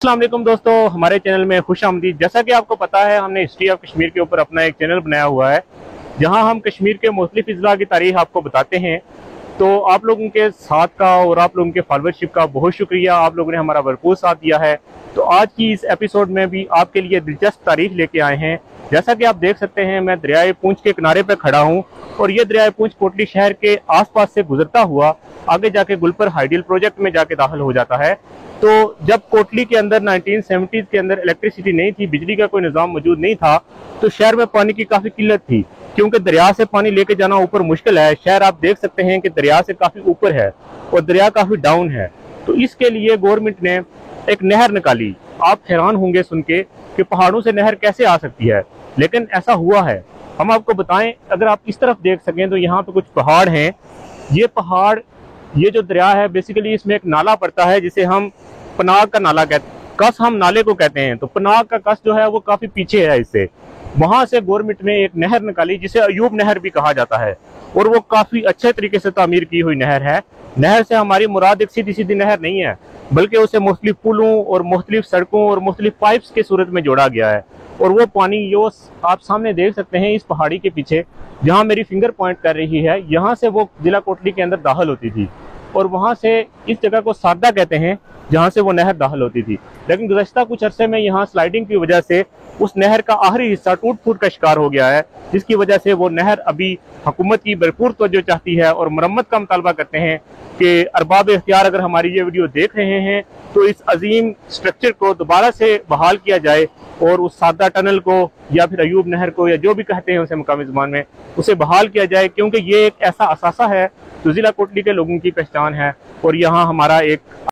अस्सलाम वालेकुम दोस्तों, हमारे चैनल में खुश आमदीद। जैसा कि आपको पता है, हमने हिस्ट्री ऑफ कश्मीर के ऊपर अपना एक चैनल बनाया हुआ है जहां हम कश्मीर के मुख्तलिफ अजला की तारीख आपको बताते हैं। तो आप लोगों के साथ का और आप लोगों के फॉलोअरशिप का बहुत शुक्रिया। आप लोगों ने हमारा भरपूर साथ दिया है। तो आज की इस एपिसोड में भी आपके लिए दिलचस्प तारीख लेके आए हैं। जैसा कि आप देख सकते हैं, मैं दरियाए पूंछ के किनारे पर खड़ा हूँ और ये दरियाए पूंछ कोटली शहर के आसपास से गुजरता हुआ आगे जाके गुलपर हाइडल प्रोजेक्ट में जाके दाखिल हो जाता है। तो जब कोटली के अंदर 1970s के अंदर इलेक्ट्रिसिटी नहीं थी, बिजली का कोई निज़ाम मौजूद नहीं था, तो शहर में पानी की काफ़ी किल्लत थी क्योंकि दरिया से पानी लेके जाना ऊपर मुश्किल है। शहर आप देख सकते हैं कि दरिया से काफ़ी ऊपर है और दरिया काफ़ी डाउन है। तो इसके लिए गवर्नमेंट ने एक नहर निकाली। आप हैरान होंगे सुन के कि पहाड़ों से नहर कैसे आ सकती है, लेकिन ऐसा हुआ है। हम आपको बताएं, अगर आप इस तरफ देख सकें तो यहाँ पे कुछ पहाड़ हैं। ये पहाड़, ये जो दरिया है, बेसिकली इसमें एक नाला पड़ता है जिसे हम पनाग का नाला कहते हैं। कस हम नाले को कहते हैं। तो पनाग का कस जो है वो काफी पीछे है इससे। वहां से गवर्नमेंट ने एक नहर निकाली जिसे अयूब नहर भी कहा जाता है और वो काफी अच्छे तरीके से तामीर की हुई नहर है। नहर से हमारी मुराद एक सीधी सीधी नहर नहीं है, बल्कि उसे मुख्तलिफ पुलों और मुख्तलिफ सड़कों और मुख्तलिफ पाइप्स के सूरत में जोड़ा गया है। और वो पानी जो आप सामने देख सकते हैं इस पहाड़ी के पीछे, जहाँ मेरी फिंगर पॉइंट कर रही है, यहाँ से वो जिला कोटली के अंदर दाखिल होती थी और वहां से इस जगह को सादा कहते हैं जहां से वो नहर दाखिल होती थी। लेकिन गुज़श्ता कुछ अरसे में यहाँ स्लाइडिंग की वजह से उस नहर का आखिरी हिस्सा टूट फूट का शिकार हो गया है, जिसकी वजह से वो नहर अभी हुकूमत की भरपूर तवज्जो चाहती है और मरम्मत का मुतालबा करते हैं कि अरबाब इख्तियार अगर हमारी ये वीडियो देख रहे हैं तो इस अजीम स्ट्रक्चर को दोबारा से बहाल किया जाए और उस सादा टनल को या फिर अयूब नहर को या जो भी कहते हैं उसे मकामी ज़बान में, उसे बहाल किया जाए, क्योंकि ये एक ऐसा असासा है जो जिला कोटली के लोगों की पहचान है और यहाँ हमारा एक